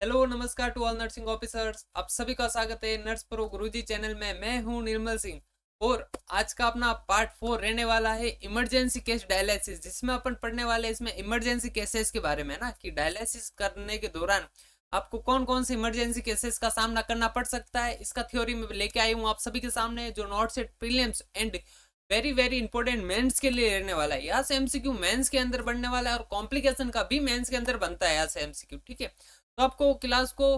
Hello नमस्कार to all nursing officers. आप सभी का स्वागत है नर्स प्रो गुरुजी चैनल में। मैं हूं निर्मल सिंह और आज का अपना पार्ट 4 रहने वाला है इमरजेंसी केस डायलिसिस, जिसमें अपन पढ़ने वाले हैं इसमें इमरजेंसी केसेस के बारे में ना, कि डायलिसिस करने के दौरान आपको कौन कौन से इमरजेंसी केसेस का सामना करना पड़ सकता है। इसका थ्योरी में लेके आई हूँ आप सभी के सामने, जो not set prelims and very very important mains के लिए रहने वाला है। यहाँ से एमसीक्यू मेंस के अंदर बनने वाला है और कॉम्प्लिकेशन का भी मेंस के अंदर बनता है यहाँ से एमसीक्यू। ठीक है, तो आपको क्लास को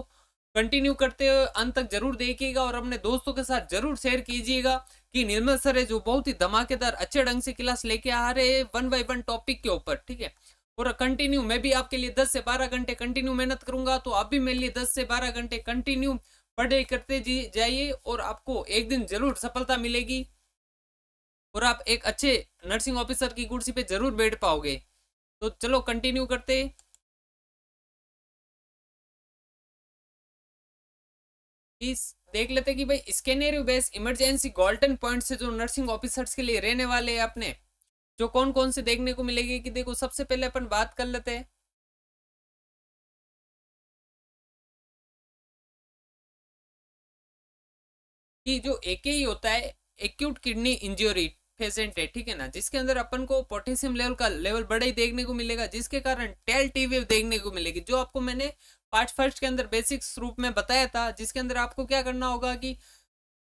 कंटिन्यू करते हुए अंत तक जरूर देखिएगा और अपने दोस्तों के साथ जरूर शेयर कीजिएगा कि निर्मल सर है जो बहुत ही धमाकेदार अच्छे ढंग से क्लास लेके आ रहे हैं वन बाय वन टॉपिक के ऊपर। ठीक है, और कंटिन्यू मैं भी आपके लिए 10 से 12 घंटे कंटिन्यू मेहनत करूंगा, तो आप भी मेरे लिए 10 से 12 घंटे कंटिन्यू पढ़ाई करते जाइए और आपको एक दिन जरूर सफलता मिलेगी और आप एक अच्छे नर्सिंग ऑफिसर की कुर्सी पे जरूर बैठ पाओगे। तो चलो कंटिन्यू करते। इस देख लेते कि भाई स्कैनरी बेस इमरजेंसी गोल्डन पॉइंट से जो नर्सिंग ऑफिसर्स के लिए रहने वाले हैं अपने, जो कौन कौन से देखने को मिलेगी। कि देखो सबसे पहले अपन बात कर लेते हैं कि जो एक ही होता है एक्यूट किडनी इंजरी पेशेंट है, ठीक है ना, जिसके अंदर अपन को पोटेशियम लेवल का लेवल बड़ा ही देखने को मिलेगा, जिसके कारण टेल टी वेव देखने को मिलेगी, जो आपको मैंने पार्ट फर्स्ट के अंदर बेसिक्स रूप में बताया था, जिसके अंदर आपको क्या करना होगा कि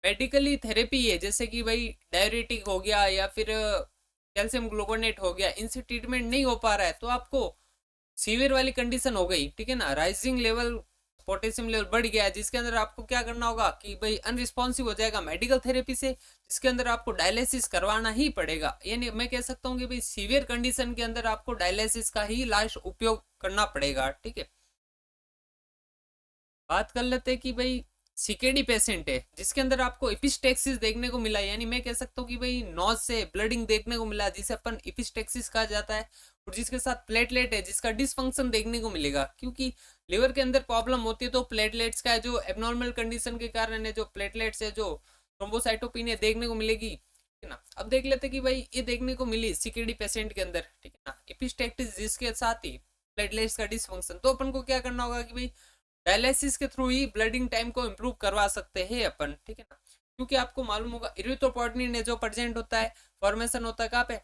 मेडिकली थेरेपी है, जैसे कि भाई डायरेटिक हो गया या फिर कैल्शियम ग्लूकोनेट हो गया, इनसे ट्रीटमेंट नहीं हो पा रहा है तो आपको सीवियर वाली कंडीशन हो गई, ठीक है ना, राइजिंग लेवल पोटेशियम लेवल बढ़ गया है, जिसके अंदर आपको क्या करना होगा कि भाई अनरिस्पॉन्सिव हो जाएगा मेडिकल थेरेपी से, जिसके अंदर आपको डायलिसिस करवाना ही पड़ेगा। यानी मैं कह सकता हूँ कि भाई सीवियर कंडीशन के अंदर आपको डायलिसिस का ही लास्ट उपयोग करना पड़ेगा। ठीक है, बात कर लेते हैं कि भाई सीकेडी पेशेंट है जिसके अंदर आपको इपिस्टेक्सिस देखने को मिला, यानी मैं कह सकता हूँ कि भाई नोज से ब्लडिंग देखने को मिला, जिसे अपन इपिस्टेक्सिस कहा जाता है, और जिसके साथ प्लेटलेट है जिसका डिसफंक्शन देखने को मिलेगा, क्योंकि लिवर के अंदर प्रॉब्लम होती है तो प्लेटलेट्स का जो एबनॉर्मल कंडीशन के कारण है, जो प्लेटलेट्स है जो थ्रोम्बोसाइटोपिनिया देखने को मिलेगी, ठीक है ना। अब देख लेते कि भाई ये देखने को मिली सीकेडी पेशेंट के अंदर, ठीक है ना, इपिस्टेक्टिस जिसके साथ ही प्लेटलेट्स का डिसफंक्शन, तो अपन को क्या करना होगा कि भाई डायलिसिस के थ्रू ही ब्लडिंग टाइम को इम्प्रूव करवा सकते हैं अपन, ठीक है ना, क्योंकि आपको मालूम होगा इरिथ्रोपोइटिन जो प्रेजेंट होता है, फॉर्मेशन होता है कहाँ पे,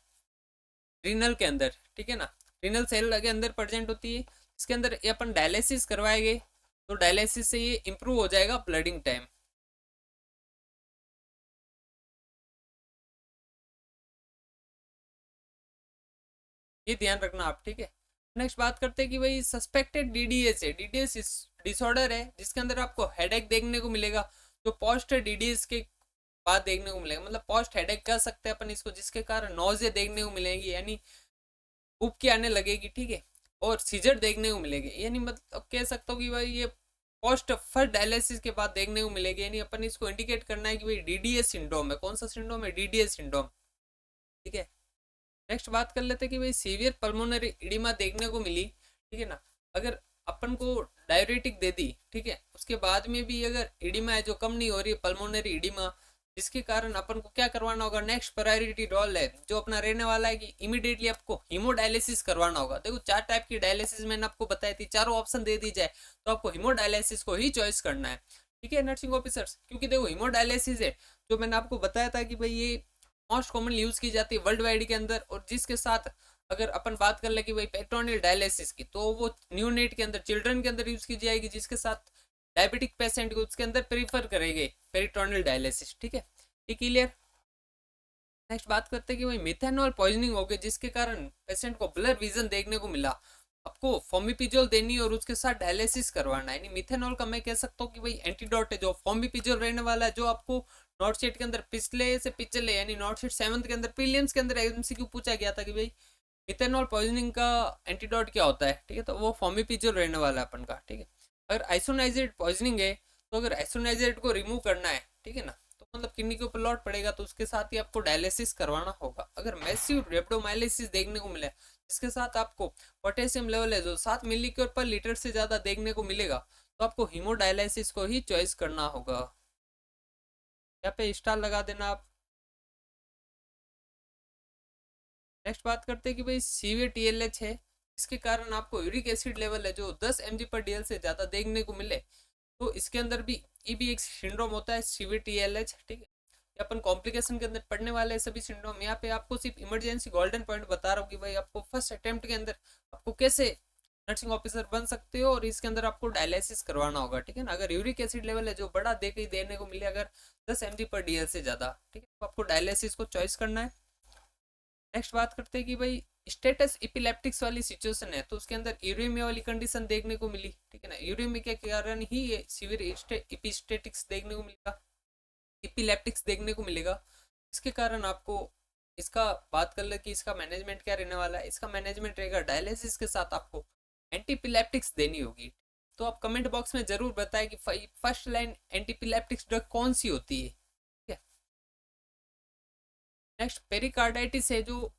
रीनल के अंदर, ठीक है ना, रीनल सेल के अंदर प्रेजेंट होती है। इसके अंदर ये अपन डायलिसिस करवाएंगे तो डायलिसिस से ये इम्प्रूव हो जाएगा ब्लडिंग टाइम। ये ध्यान रखना आप, ठीक है। नेक्स्ट बात करते हैं कि भाई सस्पेक्टेड डीडीएस है, डीडीएस डिसऑर्डर है जिसके अंदर आपको हेडेक देखने को मिलेगा, जो पोस्ट डीडीएस के बाद देखने को मिलेगा, मतलब पोस्ट हेडेक कह सकते हैं अपन इसको, जिसके कारण नोज़े देखने को मिलेंगी, यानी उबकी आने लगेगी, ठीक है, और सीजर देखने को मिलेगी, यानी मतलब कह सकता हूँ कि भाई ये पोस्ट फर्स्ट डायलिसिस के बाद देखने को मिलेगी, यानी अपन इसको इंडिकेट करना है कि भाई डीडीएस सिंड्रोम है। कौन सा सिंड्रोम है? डीडीएस सिंड्रोम, ठीक है। नेक्स्ट बात कर लेते हैं कि भाई सीवियर पल्मोनरी इडिमा देखने को मिली, ठीक है ना, अगर अपन को डायरेटिक दे दी, ठीक है, उसके बाद में भी अगर इडिमा है जो कम नहीं हो रही है पल्मोनरी इडिमा, जिसके कारण अपन को क्या करवाना होगा, नेक्स्ट प्रायोरिटी रोल है जो अपना रहने वाला है कि इमीडिएटली आपको हीमोडायलिसिस करवाना होगा। देखो 4 टाइप की डायलिसिस मैंने आपको बताई थी, चारों ऑप्शन दे दी जाए तो आपको हीमोडायलिसिस को ही चॉइस करना है, ठीक है नर्सिंग ऑफिसर्स, क्योंकि देखो हीमोडायलिसिस है जो मैंने आपको बताया था कि भाई ये मोस्ट कॉमनली यूज की जाती है वर्ल्ड वाइड के अंदर, और जिसके साथ अगर अपन बात कर ले कि भाई पेट्रोनियल डायलिसिस की, तो वो न्यूनेट के अंदर चिल्ड्रन के अंदर यूज की जाएगी, जिसके साथ डायबिटिक पेशेंट को उसके अंदर प्रीफर करेंगे पेरिटोनियल डायलिसिस, ठीक है, ये क्लियर। नेक्स्ट बात करते हैं कि भाई मिथेनॉल पॉइजनिंग हो गई, जिसके कारण पेशेंट को ब्लर विजन देखने को मिला, आपको फॉर्मिपिजोल देनी है और उसके साथ डायलिसिस करवाना है। यानी मिथेनॉल का मैं कह सकता हूँ कि भाई एंटीडोट है जो फॉर्मिपिजोल रहने वाला है, जो आपको नॉट सेट के अंदर पिछले से पिछले यानी नॉट सेट 7th के अंदर प्रीलिम्स के अंदर एमसीक्यू पूछा गया था कि भाई मिथेनॉल पॉइजनिंग का एंटीडोट क्या होता है, ठीक है, तो वो फॉर्मिपिजोल रहने वाला है अपन का, ठीक है। अगर आइसोनाइजेट पॉइजनिंग है तो अगर आइसोनाइजेट को रिमूव करना है, ठीक है ना, तो मतलब किडनी के ऊपर लोड पड़ेगा तो उसके साथ ही आपको डायलिसिस करवाना होगा। अगर मैसिव रेब्डोमाइलिसिस देखने को मिले इसके साथ आपको पोटेशियम लेवल है जो 7 मिली पर लीटर से ज्यादा देखने को मिलेगा, तो आपको हीमोडायलिसिस को ही चॉइस करना होगा। यहाँ पे स्टार लगा देना आप। नेक्स्ट बात करते हैं कि भाई सीवियर टीएलएच है इसके कारण आपको यूरिक एसिड लेवल है जो 10 mg/dl से ज़्यादा देखने को मिले तो इसके अंदर भी ये भी एक सिंड्रोम होता है CVTLH, ठीक है। ये अपन कॉम्प्लिकेशन के अंदर पढ़ने वाले हैं सभी सिंड्रोम। यहाँ पे आपको सिर्फ इमरजेंसी गोल्डन पॉइंट बता रहा हूँ कि भाई आपको फर्स्ट अटेम्प्ट के अंदर आपको कैसे नर्सिंग ऑफिसर बन सकते हो और इसके अंदर आपको डायलिसिस करवाना होगा, ठीक है ना। अगर यूरिक एसिड लेवल है जो बड़ा दे के देने को मिले अगर 10 mg/dl से ज़्यादा, ठीक है, तो आपको डायलिसिस को चॉइस करना है। नेक्स्ट बात करते हैं कि भाई स्टेटस इपिलेप्टिक्स वाली सिचुएशन है तो उसके अंदर यूरेमिया वाली कंडीशन देखने को मिली, ठीक है ना। यूरेमिया के कारण ही ये सीवियर इपिस्टेटिक्स देखने को मिलेगा, इपिलेप्टिक्स देखने को मिलेगा। इसके कारण आपको इसका बात कर ले कि इसका मैनेजमेंट क्या रहने वाला है। इसका मैनेजमेंट रहेगा डायलिसिस के साथ आपको एंटीपिलेप्टिक्स देनी होगी। तो आप कमेंट बॉक्स में जरूर बताएं कि फर्स्ट लाइन एंटीपिलेप्टिक्स ड्रग कौन सी होती है, ठीक है। नेक्स्ट पेरिकार्डाइटिस है, जो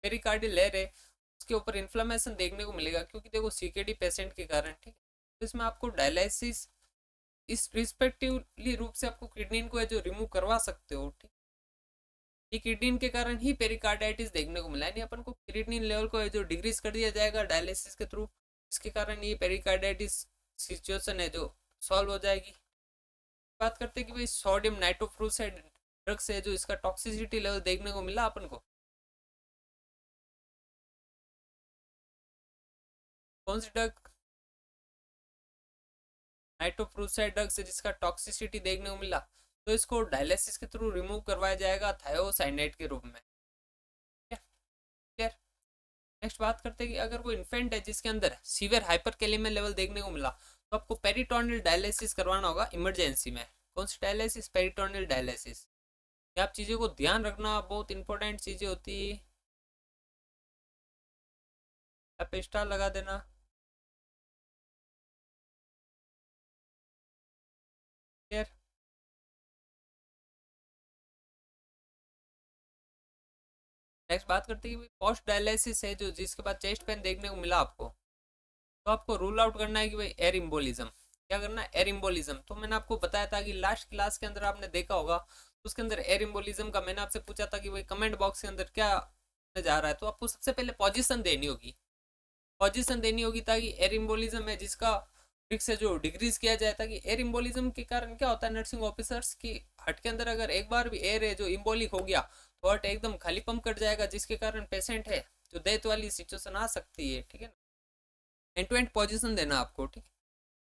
पेरिकार्डियल लेयर है उसके ऊपर इन्फ्लेमेशन देखने को मिलेगा क्योंकि देखो CKD पेशेंट के कारण, ठीक है। तो इसमें आपको डायलिसिस इस रिस्पेक्टिवली रूप से आपको किडनी को है जो रिमूव करवा सकते हो, ठीक। ये किडनी के कारण ही पेरिकार्डाइटिस देखने को मिला है, अपन को क्रिएटिनिन लेवल को है जो डिक्रीज कर दिया जाएगा डायलिसिस के थ्रू, इसके कारण ये पेरिकार्डाइटिस सिचुएशन है जो सॉल्व हो जाएगी। बात करते हैं कि भाई सोडियम नाइट्रोफ्रूसाइड ड्रग्स है जो इसका टॉक्सिसिटी लेवल देखने को मिला अपन को। कौन सी ड्रग? नाइट्रोफ्रूसाइड ड्रग से जिसका टॉक्सिसिटी देखने को मिला तो इसको डायलिसिस के थ्रू रिमूव करवाया जाएगा थायोसाइनेट के रूप में, क्लियर। नेक्स्ट बात करते हैं कि अगर कोई इन्फेंट है जिसके अंदर सीवियर हाइपरकैलेमिया लेवल देखने को मिला तो आपको पेरिटोनियल डायलिसिस करवाना होगा इमरजेंसी में। कौन सी डायलिसिस? Peritoneal dialysis. ये आप चीज़ों को ध्यान रखना, बहुत इंपॉर्टेंट चीज़ें होती है, आप स्टार लगा देना। क्लियर। नेक्स्ट बात करते हैं कि पोस्ट डायलिसिस है जो जिसके बाद चेस्ट पेन देखने को मिला आपको तो आपको रूल आउट करना है कि भाई एयर इम्बोलिज्म। क्या करना है? Air embolism. तो मैंने आपको बताया था कि लास्ट क्लास के अंदर आपने देखा होगा तो उसके अंदर एयर इम्बोलिज्म का मैंने आपसे पूछा था कि भाई कमेंट बॉक्स के अंदर क्या जा रहा है, तो आपको सबसे पहले पोजीशन देनी होगी, पोजीशन देनी होगी ताकि एयर इम्बोलिज्म है जिसका रिस्क से जो डिक्रीज किया जाए। ताकि एयर इम्बोलिज्म के कारण क्या होता है नर्सिंग ऑफिसर्स की हार्ट के अंदर अगर एक बार भी एयर है जो इम्बोलिक हो गया तो हार्ट एकदम खाली पंप कर जाएगा जिसके कारण पेशेंट है जो डेथ वाली सिचुएशन आ सकती है, ठीक है ना। एंड टू एंड पोजीशन देना आपको, ठीक है।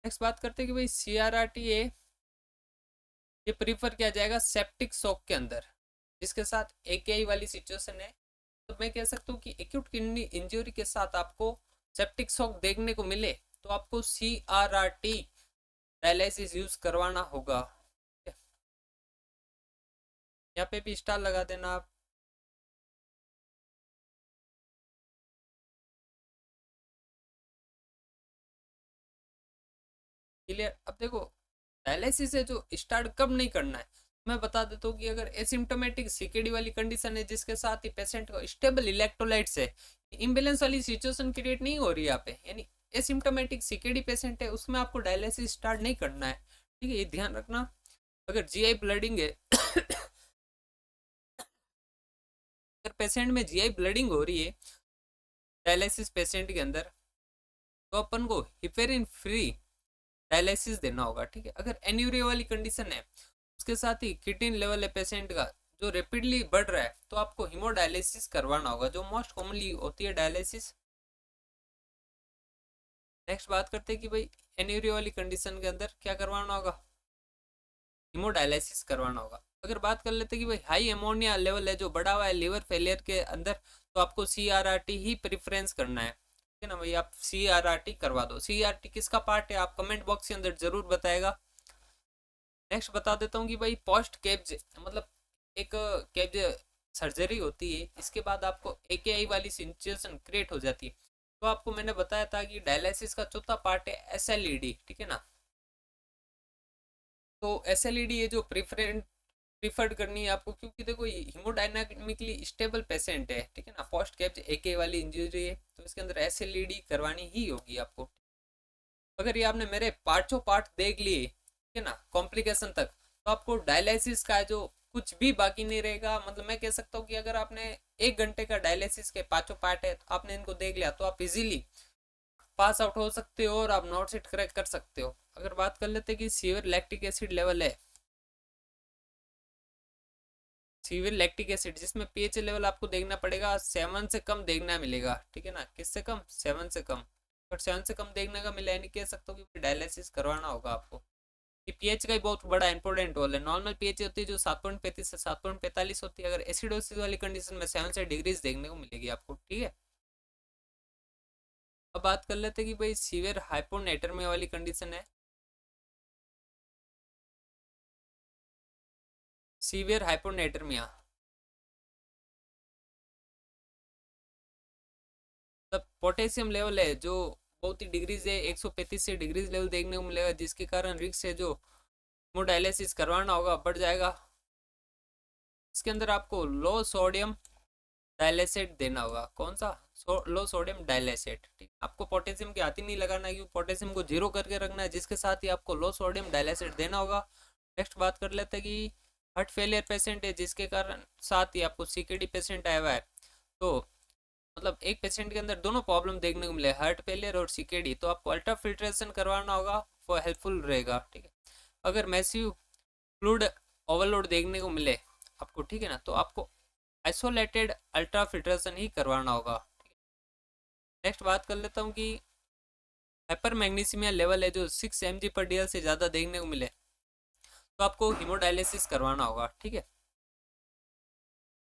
नेक्स्ट बात करते हैं कि भाई CRRT है ये प्रीफर किया जाएगा सेप्टिक शॉक के अंदर जिसके साथ AKI वाली सिचुएशन है। तो मैं कह सकता हूँ कि एक्यूट किडनी इंजरी के साथ आपको सेप्टिक शॉक देखने को मिले तो आपको CRRT डायलिसिस यूज करवाना होगा। यहाँ पे भी स्टार लगा देना आप। क्लियर। अब देखो डायलिसिस है जो स्टार्ट कब नहीं करना है मैं बता देता हूँ कि अगर एसिम्टोमेटिक CKD वाली कंडीशन है जिसके साथ ही पेशेंट को स्टेबल इलेक्ट्रोलाइट्स है, इम्बेलेंस वाली सिचुएशन क्रिएट नहीं हो रही है यहाँ पे, यानी एसिम्टोमेटिक CKD पेशेंट है उसमें आपको डायलिसिस स्टार्ट नहीं करना है, ठीक है। ये ध्यान रखना। अगर GI ब्लडिंग है अगर पेशेंट में GI ब्लडिंग हो रही है डायलिसिस पेशेंट के अंदर तो अपन को हिपेरिन फ्री डायलिसिस देना होगा, ठीक है। अगर एन्यूरिया वाली कंडीशन है उसके साथ ही क्रिएटिनिन लेवल है पेशेंट का जो रेपिडली बढ़ रहा है तो आपको हीमोडायलिसिस करवाना होगा जो मोस्ट कॉमनली होती है डायलिसिस। नेक्स्ट बात करते हैं कि भाई एन्यूरिया वाली कंडीशन के अंदर क्या करवाना होगा? हीमोडायलिसिस करवाना होगा। अगर बात कर लेते हैं कि भाई हाई एमोनिया लेवल है जो बढ़ा हुआ है लिवर फेलियर के अंदर तो आपको CRRT ही प्रेफरेंस करना है, ठीक है ना भाई। आप CRRT करवा दो। CRRT किसका पार्ट है आप कमेंट बॉक्स के अंदर जरूर बताएगा। नेक्स्ट बता देता हूँ कि भाई पोस्ट केब्ज मतलब एक केब्ज सर्जरी होती है इसके बाद आपको AKI वाली सिचुएशन क्रिएट हो जाती है तो आपको मैंने बताया था कि डायलिसिस का चौथा पार्ट है SLED, ठीक है ना। तो SLED ये जो प्रिफर्ड करनी है आपको क्योंकि देखो ये हीमोडायनामिकली स्टेबल पेशेंट है, ठीक है ना। पोस्ट केब्ज AKI वाली इंजरी है तो इसके अंदर SLED करवानी ही होगी आपको। अगर ये आपने मेरे पार्ट देख लिए, ठीक है ना, कॉम्प्लिकेशन तक तो आपको डायलिसिस का जो कुछ भी बाकी नहीं रहेगा। मतलब मैं कह सकता हूँ कि अगर आपने 1 घंटे का डायलिसिस के 5 पार्ट है तो आपने इनको देख लिया तो आप इजीली पास आउट हो सकते हो और आप नोट शीट क्रैक कर सकते हो। अगर बात कर लेते हैं कि सीवियर लैक्टिक एसिड लेवल है, सीवियर लैक्टिक एसिड जिसमें पीएच लेवल आपको देखना पड़ेगा 7 से कम देखना मिलेगा, ठीक है ना। किससे कम? 7 से कम। अगर 7 से कम देखने का मिला, यानी कह सकता हूँ कि डायलिसिस करवाना होगा आपको। ये पीएच का ही बहुत बड़ा इंपॉर्टेंट रोल है। नॉर्मल पीएच होती है जो 7.35 से 7.45 होती है, अगर एसिडोसिस वाली कंडीशन में 7 से डिग्रीज देखने को मिलेगी आपको, ठीक है। अब बात कर लेते हैं कि भाई सीवियर हाइपोनेट्रेमिया वाली कंडीशन है। सीवियर हाइपोनेट्रेमिया मतलब पोटेशियम लेवल है जो बहुत ही डिग्रीज है, 135 से डिग्रीज लेवल देखने को मिलेगा, जिसके कारण रिस्क है जो मोडायलिसिस करवाना होगा बढ़ जाएगा। इसके अंदर आपको लो सोडियम डाइलेसेट देना होगा। कौन सा? लो सोडियम डाइलेसेट, ठीक। आपको पोटेशियम की हाथी नहीं लगाना है, क्योंकि पोटेशियम को जीरो करके रखना है, जिसके साथ ही आपको लो सोडियम डाइलेसेट देना होगा। नेक्स्ट बात कर लेते हैं कि हार्ट फेलियर पेशेंट है, जिसके कारण साथ ही आपको सीकेडी पेशेंट आया हुआ है, तो मतलब एक पेशेंट के अंदर दोनों प्रॉब्लम देखने को मिले, हार्ट फेलियर और सीकेडी, तो आपको अल्ट्रा फिल्ट्रेशन करवाना होगा, वो हेल्पफुल रहेगा, ठीक है। अगर मैसिव फ्लूइड ओवरलोड देखने को मिले आपको, ठीक है ना, तो आपको आइसोलेटेड अल्ट्रा फिल्ट्रेशन ही करवाना होगा। नेक्स्ट बात कर लेता हूँ कि हाइपर मैग्नीशियमिया लेवल है जो 6 mg/dl से ज़्यादा देखने को मिले तो आपको हीमोडायलिसिस करवाना होगा, ठीक है।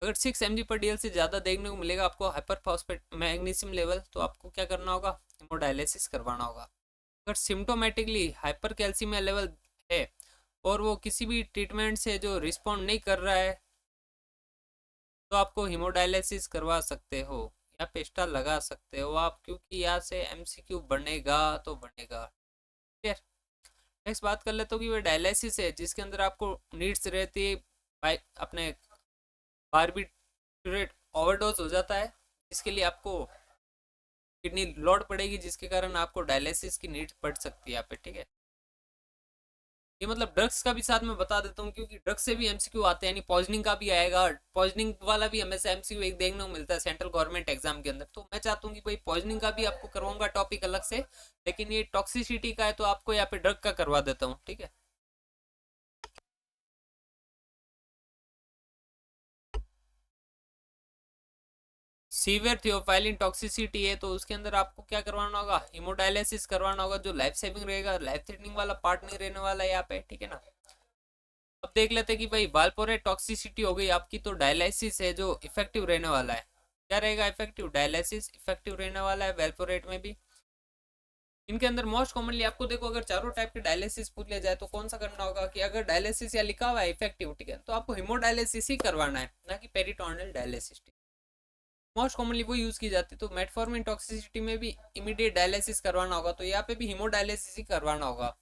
अगर 6 mg/dl से ज़्यादा देखने को मिलेगा आपको हाइपर फॉस्फेट मैग्नीशियम लेवल, तो आपको क्या करना होगा? हीमोडायलिसिस करवाना होगा। अगर सिम्टोमेटिकली हाइपर कैल्सीमिया लेवल है और वो किसी भी ट्रीटमेंट से जो रिस्पॉन्ड नहीं कर रहा है, तो आपको हीमोडायलिसिस करवा सकते हो या पेस्टा लगा सकते हो आप, क्योंकि यहाँ से एमसीक्यू बनेगा तो बनेगा, क्लियर। नेक्स्ट बात कर लेते हो कि वो डायलिसिस है जिसके अंदर आपको नीड्स रहती है अपने बारबिट्यूरेट ओवरडोज हो जाता है, जिसके लिए आपको किडनी लोड पड़ेगी, जिसके कारण आपको डायलिसिस की नीड पड़ सकती है यहाँ पे, ठीक है। ये मतलब ड्रग्स का भी साथ में बता देता हूँ, क्योंकि ड्रग्स से भी एमसीक्यू आते हैं, यानी पॉइजनिंग का भी आएगा। पॉइजनिंग वाला भी हमेशा एमसीक्यू एक देखने को मिलता है सेंट्रल गवर्नमेंट एग्जाम के अंदर, तो मैं चाहता हूँ कि भाई पॉइजनिंग का भी आपको करवाऊंगा टॉपिक अलग से, लेकिन ये टॉक्सिसिटी का है तो आपको यहाँ पे ड्रग का करवा देता हूँ, ठीक है। सीवियर थियोफाइलिन टॉक्सिसिटी है तो उसके अंदर आपको क्या करवाना होगा? हीमोडायलिसिस करवाना होगा, जो लाइफ सेविंग रहेगा, लाइफ थ्रेटनिंग वाला पार्ट नहीं रहने वाला है यहाँ पे, ठीक है ना। अब देख लेते हैं कि भाई वाल्पोरेट टॉक्सिसिटी हो गई आपकी, तो डायलिसिस है जो इफेक्टिव रहने वाला है। क्या रहेगा? इफेक्टिव। डायलिसिस इफेक्टिव रहने वाला है वेल्पोरेट में भी। इनके अंदर मोस्ट कॉमनली आपको देखो, अगर चारों टाइप के डायलिसिस पूछ लिया जाए तो कौन सा करना होगा कि अगर डायलिसिस या लिखा हुआ है इफेक्टिव, ठीक है, तो आपको हीमोडायलिसिस ही करवाना है, ना कि पेरिटोनियल डायलिसिस। मोस्ट कॉमनली वो यूज की जाती है। तो मेटफॉर्मिन टॉक्सिसिटी में भी इमीडिएट डायलिसिस करवाना होगा, तो यहाँ पे भी हीमोडायलिसिस ही करवाना होगा।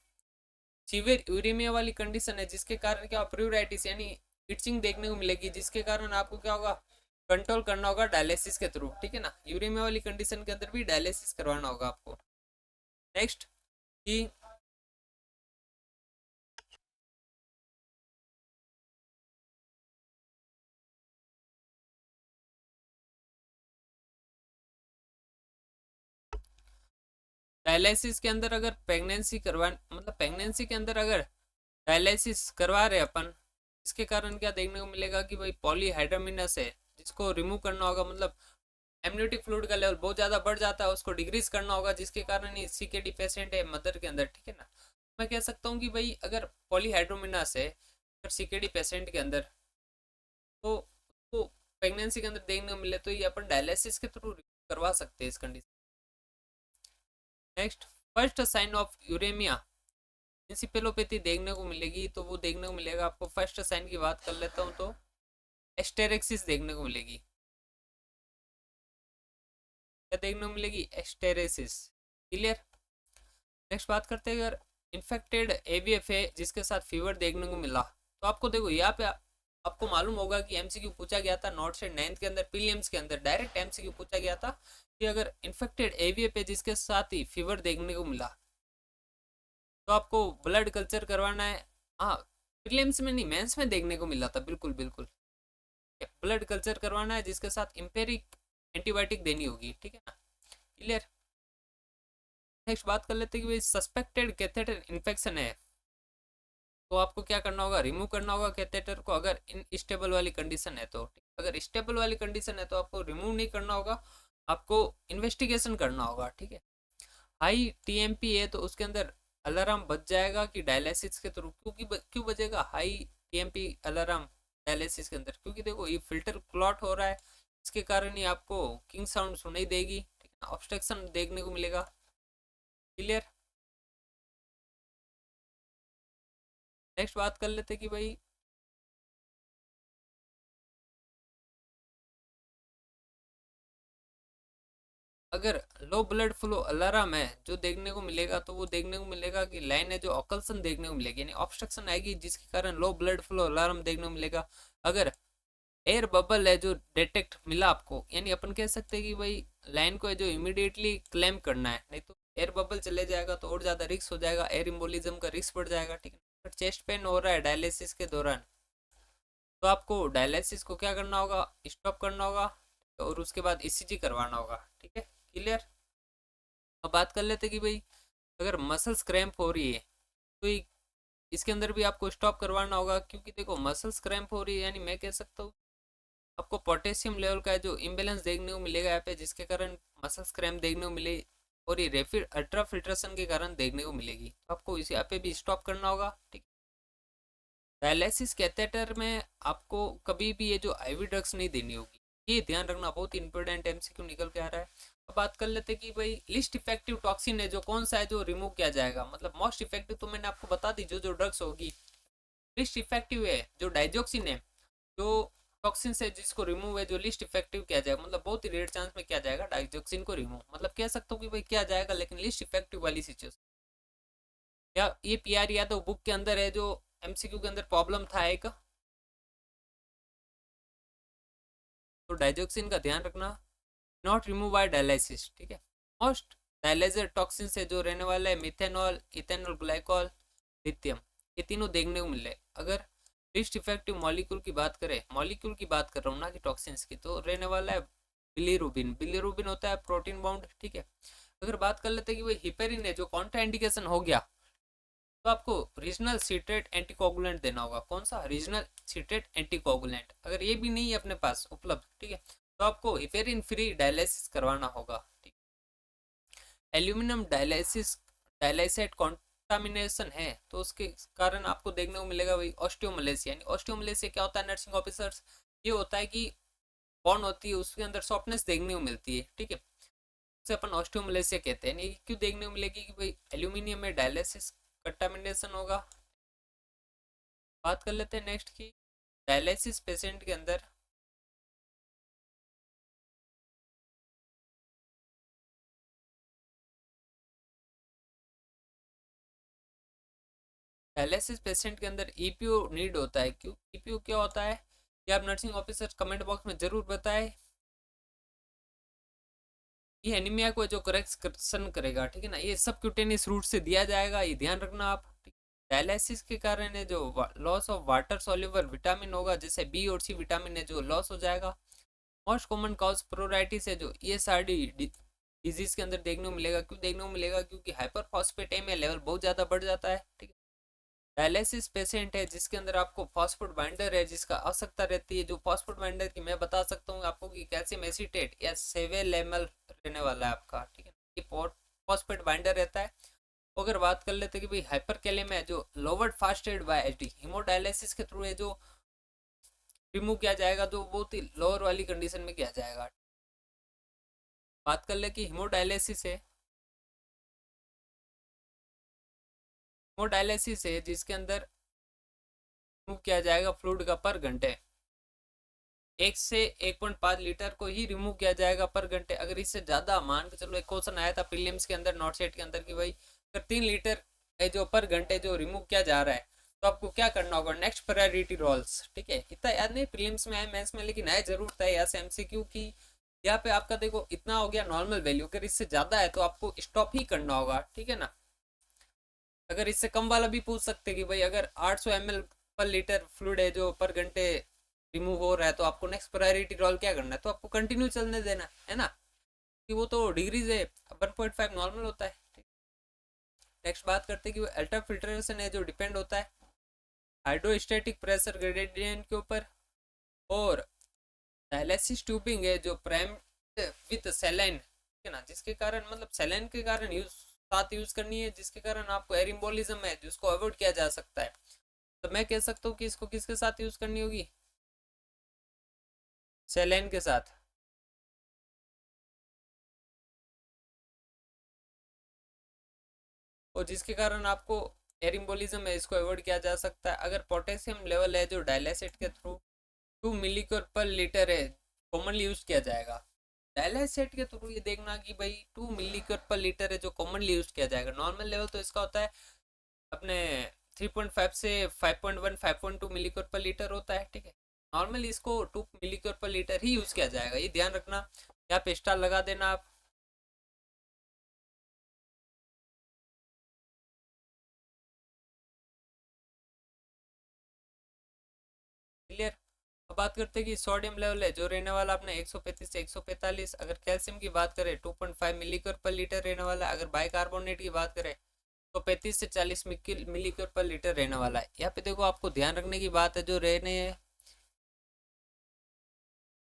सीवियर यूरेमिया वाली कंडीशन है जिसके कारण क्या? प्यूराइटिस यानी इचिंग देखने को मिलेगी, जिसके कारण आपको क्या होगा? कंट्रोल करना होगा डायलिसिस के थ्रू, ठीक है ना। यूरेमिया वाली कंडीशन के अंदर भी डायलिसिस करवाना होगा आपको। नेक्स्ट कि डायलिसिस के अंदर अगर प्रेगनेंसी करवा मतलब प्रेगनेंसी के अंदर अगर डायलिसिस करवा रहे अपन, इसके कारण क्या देखने को मिलेगा कि भाई पॉलीहाइड्रामिनस है जिसको रिमूव करना होगा। मतलब एमनियोटिक फ्लूइड का लेवल बहुत ज़्यादा बढ़ जाता है, उसको डिक्रीज करना होगा, जिसके कारण ही सीकेडी पेशेंट है मदर के अंदर, ठीक है ना। मैं कह सकता हूँ कि भाई अगर पॉलीहाइड्रोमिनस है अगर सीकेडी पेशेंट के अंदर, तो उसको प्रेगनेंसी के अंदर देखने को मिले तो ये अपन डायलिसिस के थ्रू करवा सकते हैं इस condition. Next, first sign of uremia encephalopathy देखने को मिलेगी, तो वो देखने को मिलेगा आपको। फर्स्ट साइन की बात कर लेता हूँ तो एस्टेरेक्सिस देखने को मिलेगी। क्या देखने को मिलेगी? एस्टेरेसिस, क्लियर। नेक्स्ट बात करते हैं, अगर इन्फेक्टेड एवीएफ है जिसके साथ फीवर देखने को मिला, तो आपको देखो यहाँ पे आपको मालूम होगा कि एमसीक्यू पूछा गया था नोट से 9th के अंदर, प्रीलिम्स के अंदर डायरेक्ट एमसीक्यू पूछा गया था कि अगर इन्फेक्टेड एवीएफ है जिसके साथ ही फीवर देखने को मिला, तो आपको ब्लड कल्चर करवाना है। हाँ, प्रीलिम्स में नहीं, मेंस में देखने को मिला था, बिल्कुल बिल्कुल। ब्लड कल्चर करवाना है जिसके साथ इम्पेरिक एंटीबायोटिक देनी होगी, ठीक है ना, क्लियर। नेक्स्ट बात कर लेते हैं कि भाई सस्पेक्टेड कैथेटर इन्फेक्शन है तो आपको क्या करना होगा, रिमूव करना होगा कैथेटर को, अगर इन स्टेबल वाली कंडीशन है तो। अगर स्टेबल वाली कंडीशन है तो आपको रिमूव नहीं करना होगा, आपको इन्वेस्टिगेशन करना होगा, ठीक है। हाई टीएमपी है तो उसके अंदर अलार्म बज जाएगा कि डायलिसिस के थ्रू, क्योंकि क्यों बजेगा हाई टीएमपी अलार्म डायलिसिस के अंदर, क्योंकि देखो ये फिल्टर क्लॉट हो रहा है, इसके कारण ही आपको किंग साउंड सुनाई देगी, ठीक है ना, ऑब्स्ट्रक्शन देखने को मिलेगा, क्लियर। नेक्स्ट बात कर लेते कि भाई अगर लो ब्लड फ्लो अलार्म है जो देखने को मिलेगा, तो वो देखने को मिलेगा कि लाइन है जो ऑकल्सन देखने को मिलेगी, यानी ऑब्स्ट्रक्शन आएगी जिसके कारण लो ब्लड फ्लो अलार्म देखने को मिलेगा। अगर एयर बबल है जो डिटेक्ट मिला आपको, यानी अपन कह सकते हैं कि भाई लाइन को है जो इमीडिएटली क्लेम करना है, नहीं तो एयर बबल चले जाएगा तो और ज़्यादा रिस्क हो जाएगा, एयर इम्बोलिज्म का रिस्क बढ़ जाएगा, ठीक है। अगर चेस्ट पेन हो रहा है डायलिसिस के दौरान तो आपको डायलिसिस को क्या करना होगा, स्टॉप करना होगा और उसके बाद ईसीजी करवाना होगा, ठीक है, क्लियर। अब बात कर लेते कि भाई अगर मसल्स क्रैम्प हो रही है तो इसके अंदर भी आपको स्टॉप करवाना होगा, क्योंकि देखो मसल्स क्रैम्प हो रही है यानी मैं कह सकता हूँ आपको पोटेशियम लेवल का जो इम्बेलेंस देखने को मिलेगा यहाँ पे, जिसके कारण मसल्स क्रैम्प देखने को मिले, और ये रेपिड अल्ट्रा फिल्ट्रेशन के कारण देखने को मिलेगी, तो आपको इसे यहाँ पे भी स्टॉप करना होगा, ठीक। डायलिसिस कैथेटर में आपको कभी भी ये जो आईवी ड्रग्स नहीं देनी होगी, ये ध्यान रखना, बहुत इंपॉर्टेंट एमसीक्यू निकल के आ रहा है। अब बात कर लेते कि भाई लिस्ट इफेक्टिव टॉक्सिन है जो कौन सा है जो रिमूव किया जाएगा, मतलब मोस्ट इफेक्टिव तो मैंने आपको बता दी जो जो ड्रग्स होगी। लिस्ट इफेक्टिव है जो डाइजोक्सिन है, जो टॉक्सिन है जिसको रिमूव है जो लिस्ट इफेक्टिव किया जाएगा, मतलब बहुत ही रेयर चांस में किया जाएगा डाइजोक्सिन को रिमूव, मतलब कह सकता हूँ कि भाई किया जाएगा लेकिन लिस्ट इफेक्टिव वाली सिचुएशन। या ये पीआर यादव बुक के अंदर है जो एमसीक्यू के अंदर प्रॉब्लम था एक, तो डाइजोक्सिन का ध्यान रखना, नॉट रिमूव बाय डायलिसिस, ठीक है। मोस्ट डायलाइजर टॉक्सिन से जो रहने वाला है मिथेनॉल, इथेनॉल ग्लाइकॉल, लिथियम, ये तीनों देखने को मिले। अगर लिस्ट इफेक्टिव मॉलिक्यूल की बात करें, मॉलिक्यूल की बात कर रहा हूँ ना कि टॉक्सिन्स की, तो रहने वाला है बिलीरुबिन, बिलीरुबिन होता है प्रोटीन बाउंड, ठीक है। अगर बात कर लेते हैं कि भाई हिपेरिन है जो कॉन्ट्रा इंडिकेशन हो गया, तो आपको रीजनल सीट्रेट एंटीकोगुलेंट देना होगा, कौन सा, रीजनल सीट्रेट एंटीकोगुलेंट। अगर ये भी नहीं है अपने पास उपलब्ध, ठीक है, तो आपको हिपेरिन फ्री डायलिसिस करवाना होगा, ठीक। एल्यूमिनियम डायलिसिस डायलाइसेट कॉन्टामिनेशन है तो उसके कारण आपको देखने को मिलेगा भाई ऑस्टियोमलेसिया, यानी ऑस्टियोमलेसिया क्या होता है नर्सिंग ऑफिसर्स, ये होता है कि बॉन होती है उसके अंदर सॉफ्टनेस देखने को मिलती है, ठीक है, उसे अपन ऑस्टियोमलेसिया कहते हैं। ये क्यों देखने को मिलेगी कि भाई एल्यूमिनियम में डायलिसिस कंटामिनेशन होगा। बात कर लेते हैं नेक्स्ट की डायलिसिस पेशेंट के अंदर डायलिसिस पेशेंट के अंदर ईपीओ नीड होता है, क्यों ईपीओ क्या होता है ये आप नर्सिंग ऑफिसर कमेंट बॉक्स में जरूर बताएं। ये एनीमिया को जो करेक्शन करेगा, ठीक है ना, ये सब क्यूटेनियस रूट से दिया जाएगा, ये ध्यान रखना आप। डायलिसिस के कारण है जो loss of water soluble vitamin होगा, जैसे बी और सी विटामिन है जो लॉस हो जाएगा। मोस्ट कॉमन कॉज प्रोराइटिस है जो ईएसआरडी डिजीज के अंदर देखने को मिलेगा, क्यों देखने को मिलेगा, क्योंकि हाइपर फॉस्फेटेमिया लेवल बहुत ज़्यादा बढ़ जाता है, ठीक है। डायलिसिस पेशेंट है जिसके अंदर आपको फॉस्फेट बाइंडर है जिसका आवश्यकता रहती है, जो फॉस्फेट बाइंडर की मैं बता सकता हूँ आपको कि कैल्शियम एसीटेट या सेवेलेमल रहने वाला है आपका, ठीक है, ये फॉस्फेट बाइंडर रहता है। अगर बात कर लेते हैं कि भाई हाइपर कैलेम है जो lowered fasted by HD haemodialysis के थ्रू है जो रिमूव किया जाएगा, जो बहुत ही लोअर वाली कंडीशन में किया जाएगा। बात कर ले कि हीमोडायलिसिस है, हीमोडायलिसिस है जिसके अंदर रिमूव किया जाएगा फ्लूइड का पर घंटे 1 से 1.5 लीटर को ही रिमूव किया जाएगा पर घंटे। अगर इससे ज़्यादा मान के चलो, एक क्वेश्चन आया था प्रीलिम्स के अंदर नॉट सेट के अंदर कि भाई अगर 3 लीटर है जो पर घंटे जो रिमूव किया जा रहा है तो आपको क्या करना होगा, नेक्स्ट प्रायोरिटी रोल्स, ठीक है। इतना याद नहीं प्रीलिम्स में है मेंस में, लेकिन है जरूर था यहाँ से एमसीक्यू की। यहाँ पे आपका देखो इतना हो गया नॉर्मल वैल्यू, अगर इससे ज़्यादा है तो आपको स्टॉप ही करना होगा, ठीक है ना। अगर इससे कम वाला भी पूछ सकते कि भाई अगर 800 ml पर लीटर फ्लूइड है जो पर घंटे रिमूव हो रहा है, तो आपको नेक्स्ट प्रायोरिटी रोल क्या करना है, तो आपको कंटिन्यू चलने देना है ना, कि वो तो डिग्रीज है, 1.5 नॉर्मल होता है। नेक्स्ट बात करते हैं कि वो अल्ट्रा फिल्ट्रेशन है जो डिपेंड होता है हाइड्रोस्टैटिक प्रेशर ग्रेडियंट के ऊपर, और डायलिसिस ट्यूबिंग है जो प्राइम विथ सेलाइन, ठीक है ना, जिसके कारण मतलब सेलाइन के कारण यूज करनी है, जिसके कारण आपको एयर एम्बोलिज्म है जिसको अवॉइड किया जा सकता है। तो मैं कह सकता हूँ कि इसको किसके साथ यूज करनी होगी, सेलाइन के साथ। और जिसके कारण आपको एयर एम्बोलिज्म है इसको अवॉइड किया जा सकता है। अगर पोटेशियम लेवल है जो डायलिसिट के थ्रू 2 मिलीकर पर लीटर है कॉमनली यूज किया जाएगा, डायलिसिट के थ्रू ये देखना कि भाई 2 मिलीकर पर लीटर है जो कॉमनली यूज किया जाएगा। नॉर्मल लेवल तो इसका होता है अपने 3.5 से 5.1 5.2 मिलीकर पर लीटर होता है, ठीक है। नॉर्मली इसको 2 मिलीकर पर लीटर ही यूज किया जाएगा, ये ध्यान रखना। यहाँ पे स्टार लगा देना आप। क्लियर। अब बात करते हैं कि सोडियम लेवल है जो रहने वाला अपने 135 से 145। अगर कैल्शियम की बात करें 2.5 मिलीकर पर लीटर रहने वाला है। अगर बाइकार्बोनेट की बात करें तो 35 से 40 मिलीकर पर लीटर रहने वाला है। यहाँ पे देखो आपको ध्यान रखने की बात है जो रहने हैं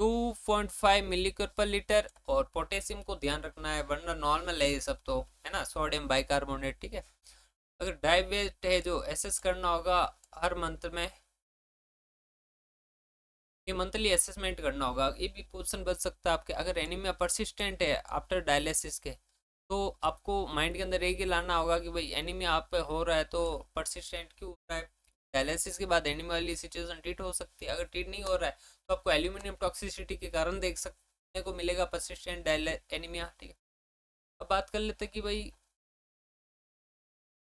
2.5 मिलीकर पर लीटर, और पोटेशियम को ध्यान रखना है वरना नॉर्मल है ये सब तो, है ना, सोडियम बाइकार्बोनेट, ठीक है। अगर डाइवेट है जो एसेस करना होगा हर मंथ में, ये मंथली असेसमेंट करना होगा। ये भी क्वेश्चन बच सकता है आपके, अगर एनीमिया परसिस्टेंट है आफ्टर डायलिसिस के, तो आपको माइंड के अंदर एक ही लाना होगा कि भाई एनीमिया आप पे हो रहा है तो परसिस्टेंट क्यों हो रहा है। डायलिसिस के बाद एनीमिया वाली सिचुएशन ट्रीट हो सकती है। अगर ट्रीट नहीं हो रहा है तो आपको एल्यूमिनियम टॉक्सिसिटी के कारण देख सकने को मिलेगा परसिस्टेंट एनीमिया, ठीक है। अब बात कर लेते हैं कि भाई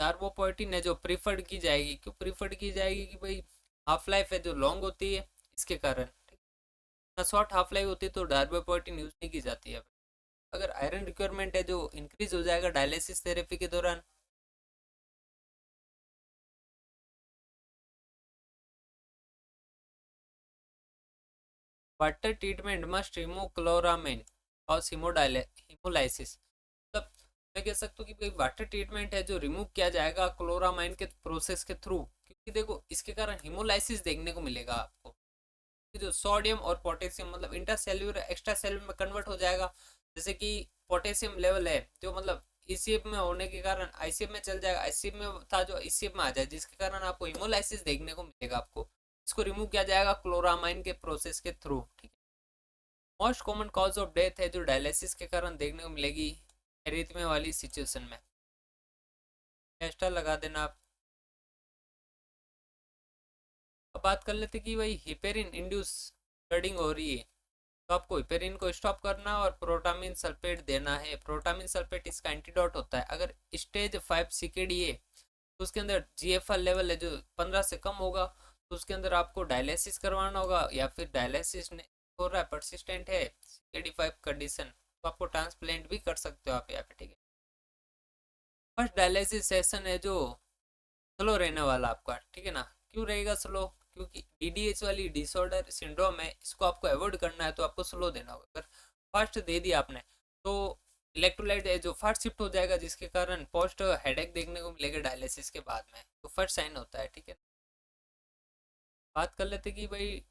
कार्बोपोर्टिन है जो प्रीफर्ड की जाएगी, क्यों प्रीफर्ड की जाएगी कि भाई हाफ लाइफ है जो लॉन्ग होती है इसके कारण, शॉर्ट हाफ लाइफ होती है तो डार्बोपोर्टिन यूज नहीं की जाती है। अगर आयरन रिक्वायरमेंट है जो इंक्रीज हो जाएगा डायलिसिस थेरेपी के दौरान। Water treatment must remove chloramine और हीमोलाइसिस, मतलब मैं कह सकता हूँ कि भाई वाटर ट्रीटमेंट है जो रिमूव किया जाएगा क्लोरामाइन के प्रोसेस के थ्रू, क्योंकि देखो इसके कारण हीमोलाइसिस देखने को मिलेगा आपको। जो सोडियम और पोटेशियम मतलब इंटरसेल्यूलर एक्स्ट्रा सेल्यूलर में कन्वर्ट हो जाएगा। जैसे कि पोटेशियम लेवल है जो मतलब ईसीएफ में होने के कारण आईसीएफ में चल जाएगा, आईसीएफ में था जो ईसीएफ में आ जाए, जिसके कारण आपको हिमोलाइसिस देखने को मिलेगा आपको। इसको रिमूव किया जाएगा क्लोरामाइन के प्रोसेस के थ्रू, ठीक है। Most common cause of death है जो डायलिसिस के कारण देखने को मिलेगी एरिथमिया वाली सिचुएशन में। टेस्टा लगा देना आप। अब बात कर लेते कि भाई हिपेरिन इंड्यूस ब्लीडिंग हो रही है, तो आपको हिपेरिन को स्टॉप करना और प्रोटामिन सल्फेट देना है। प्रोटामिन सल्फेट इसका एंटीडोट होता है। अगर स्टेज 5 सीकेडी है तो उसके अंदर जीएफआर लेवल है जो 15 से कम होगा, तो उसके अंदर आपको डायलिसिस करवाना होगा, या फिर डायलिसिस ने हो रहा है परसिस्टेंट है सीकेडी 5 कंडीशन, तो आपको ट्रांसप्लांट भी कर सकते हो आप यहाँ पे, ठीक है। फर्स्ट डायलिसिस सेशन है जो स्लो रहने वाला आपका, ठीक है ना। क्यों रहेगा स्लो, क्योंकि डीडीएच वाली डिसऑर्डर सिंड्रोम है, इसको आपको अवॉइड करना है तो आपको स्लो देना होगा। अगर फास्ट दे दिया आपने तो इलेक्ट्रोलाइट है जो फास्ट शिफ्ट हो जाएगा, जिसके कारण पोस्ट हेडेक देखने को मिलेगा डायलिसिस के बाद में, तो फर्स्ट साइन होता है, ठीक है। बात कर लेते कि भाई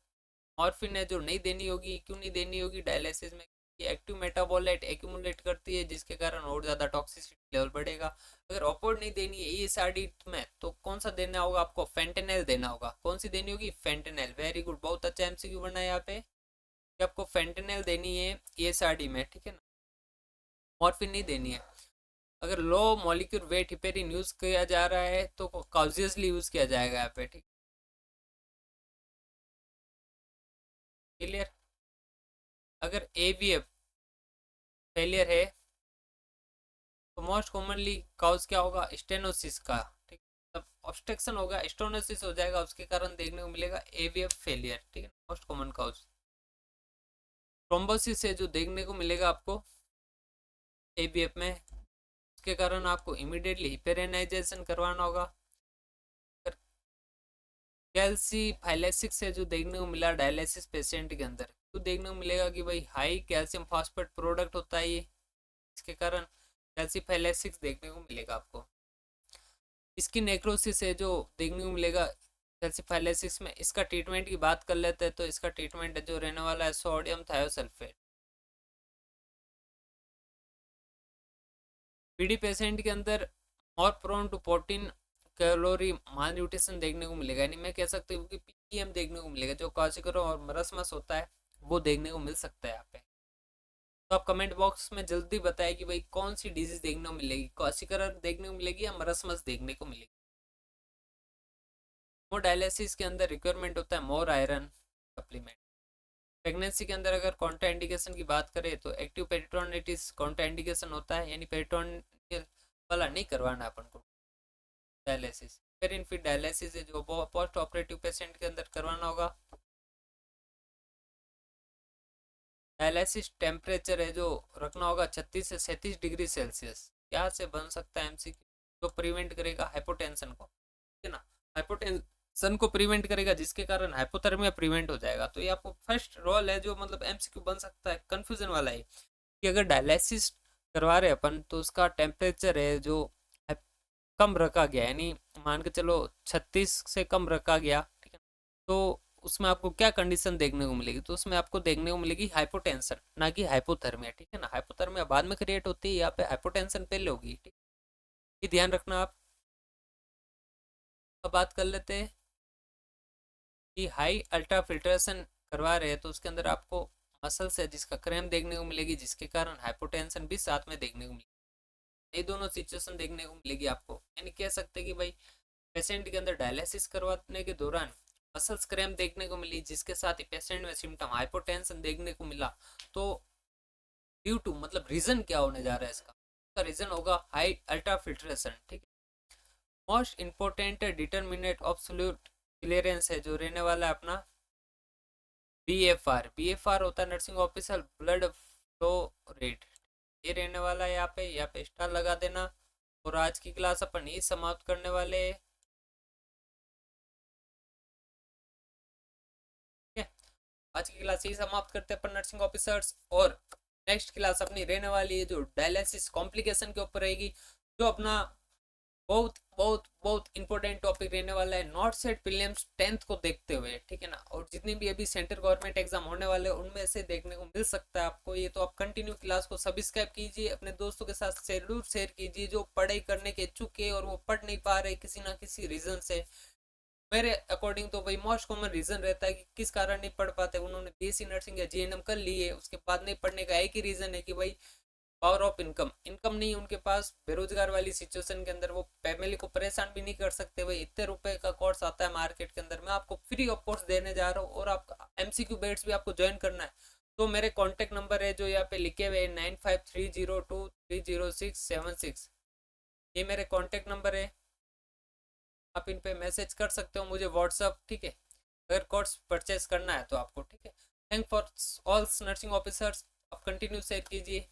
मॉर्फिन है जो नहीं देनी होगी, क्यों नहीं देनी होगी डायलिसिस में, ये एक्टिव मेटाबोलाइट एक्यूमुलेट करती है जिसके कारण और ज़्यादा टॉक्सिसिटी लेवल बढ़ेगा। अगर ऑपोड नहीं देनी है ईएसआरडी में तो कौन सा देना होगा आपको, फेंटेनल देना होगा। कौन सी देनी होगी, फेंटेनल। वेरी गुड, बहुत अच्छा एमसीक्यू बना है यहाँ पे कि आपको फेंटेनल देनी है ईएसआरडी में, ठीक है ना, मॉर्फिन नहीं देनी है। अगर लो मॉलिक्यूल वेट हिपेरिन यूज किया जा रहा है तो कॉजियसली यूज किया जाएगा यहाँ पे, ठीक। क्लियर। अगर एवीएफ फेलियर है तो मोस्ट कॉमनली काउज क्या होगा, स्टेनोसिस का, ठीक। तब ऑब्स्ट्रक्शन होगा, स्टेनोसिस हो जाएगा, उसके कारण देखने को मिलेगा एवीएफ फेलियर, ठीक है। मोस्ट कॉमन काउज थ्रोम्बोसिस है जो देखने को मिलेगा आपको एवीएफ में, उसके कारण आपको इमीडिएटली हिपेरेनाइजेशन करवाना होगा। कैल्सीफाइलेसिस से जो देखने को मिला डायलिसिस पेशेंट के अंदर, तो देखने को मिलेगा कि भाई हाई कैल्शियम फॉस्फेट प्रोडक्ट होता है ये, इसके कारण कैल्सीफाइलेसिस देखने को मिलेगा आपको। इसकी नेक्रोसिस है जो देखने को मिलेगा कैल्सीफाइलेसिस में। इसका ट्रीटमेंट की बात कर लेते हैं, तो इसका ट्रीटमेंट जो रहने वाला है सोडियम थायोसल्फेट। पीडी पेशेंट के अंदर और prone to protein calorie malnutrition देखने को मिलेगा, यानी मैं कह सकती हूँ कि पीएम देखने को मिलेगा, जो क्वासिकरो और मरसमस होता है वो देखने को मिल सकता है यहाँ पे। तो आप कमेंट बॉक्स में जल्दी बताएं कि भाई कौन सी डिजीज देखने को मिलेगी, क्वासिकरर देखने को मिलेगी या मरसमस देखने को मिलेगी। मोडायलिसिस के अंदर रिक्वायरमेंट होता है मोर आयरन सप्लीमेंट। प्रेगनेंसी के अंदर अगर कॉन्ट्राइंडिकेशन की बात करें तो एक्टिव पेरिटोनिटिस कॉन्ट्राइंडिकेशन होता है, यानी पेरिटोनियल वाला नहीं करवाना अपन को डायलिसिस। फिर डायलिसिस है जो पोस्ट ऑपरेटिव पेशेंट के अंदर करवाना होगा। डायलिसिस टेम्परेचर है जो रखना होगा 36 से 37 डिग्री सेल्सियस। क्या से बन सकता है एमसीक्यू, जो प्रिवेंट करेगा हाइपोटेंशन को, ठीक है ना, हाइपोटेंशन को प्रिवेंट करेगा जिसके कारण हाइपोथर्मिया प्रिवेंट हो जाएगा। तो ये आपको फर्स्ट रोल है जो मतलब एमसीक्यू बन सकता है, कंफ्यूजन वाला है कि अगर डायलिसिस करवा रहे अपन तो उसका टेम्परेचर है जो कम रखा गया, यानी मान के चलो 36 से कम रखा गया, ठीक है, तो उसमें आपको क्या कंडीशन देखने को मिलेगी, तो उसमें आपको देखने को मिलेगी हाइपोटेंशन, ना कि हाइपोथर्मिया, ठीक है ना। हाइपोथर्मिया बाद में क्रिएट होती है, यहाँ पे हाइपोटेंशन पहले होगी, ठीक, ये ध्यान रखना आप। अब बात कर लेते हैं कि हाई अल्ट्रा फिल्ट्रेशन करवा रहे हैं तो उसके अंदर आपको मसल्स है जिसका क्रैम्प देखने को मिलेगी, जिसके कारण हाइपोटेंशन भी साथ में देखने को मिलेगी। ये दोनों सिचुएशन देखने को मिलेगी आपको, यानी कह सकते हैं कि भाई पेशेंट के अंदर डायलिसिस करवाने के दौरान मसल्स क्रैम्प देखने को मिली, जिसके साथ ही पेशेंट में सिम्टम हाइपोटेंशन देखने को मिला। तो ड्यू टू मतलब रीजन क्या होने जा रहा है इसका रीजन होगा हाई अल्ट्रा फिल्ट्रेशन, ठीक है। Most important determinate absolute clearance है जो रहने वाला है अपना बीएफआर होता है nursing officer blood flow rate, ये रहने वाला है यहाँ पे स्टार लगा देना। और आज की क्लास अपन ये समाप्त करने वाले हैं, ठीक है। आज की क्लास यही समाप्त करते हैं अपन नर्सिंग ऑफिसर्स, और नेक्स्ट क्लास अपनी रहने वाली है जो डायलिसिस कॉम्प्लिकेशन के ऊपर रहेगी, जो अपना बहुत बहुत बहुत इंपॉर्टेंट टॉपिक रहने वाला है नॉट सेट प्रीलिम्स 10th को देखते हुए, ठीक है ना। और जितनी भी अभी सेंटर गवर्नमेंट एग्जाम होने वाले हैं उनमें से देखने को मिल सकता है आपको ये। तो आप कंटिन्यू क्लास को सब्सक्राइब कीजिए, अपने दोस्तों के साथ जरूर शेयर कीजिए जो पढ़ाई करने के इच्छुक है और वो पढ़ नहीं पा रहे किसी ना किसी रीजन से। मेरे अकॉर्डिंग तो भाई मोस्ट कॉमन रीजन रहता है कि किस कारण नहीं पढ़ पाते, उन्होंने बीएससी नर्सिंग या जीएनएम कर ली है, उसके बाद नहीं पढ़ने का एक ही रीजन है कि भाई पावर ऑफ इनकम, इनकम नहीं उनके पास, बेरोजगार वाली सिचुएशन के अंदर वो फैमिली को परेशान भी नहीं कर सकते। भाई इतने रुपए का कोर्स आता है मार्केट के अंदर, मैं आपको फ्री ऑफ कोर्स देने जा रहा हूँ और आप एमसीक्यू बेट्स भी आपको ज्वाइन करना है। तो मेरे कॉन्टेक्ट नंबर है जो यहाँ पे लिखे हुए 9530230676, ये मेरे कॉन्टेक्ट नंबर है, आप इन पे मैसेज कर सकते हो मुझे व्हाट्सअप, ठीक है, अगर कोर्स परचेज करना है तो आपको, ठीक है। Thank for all nursing officers, आप कंटिन्यू शेयर कीजिए।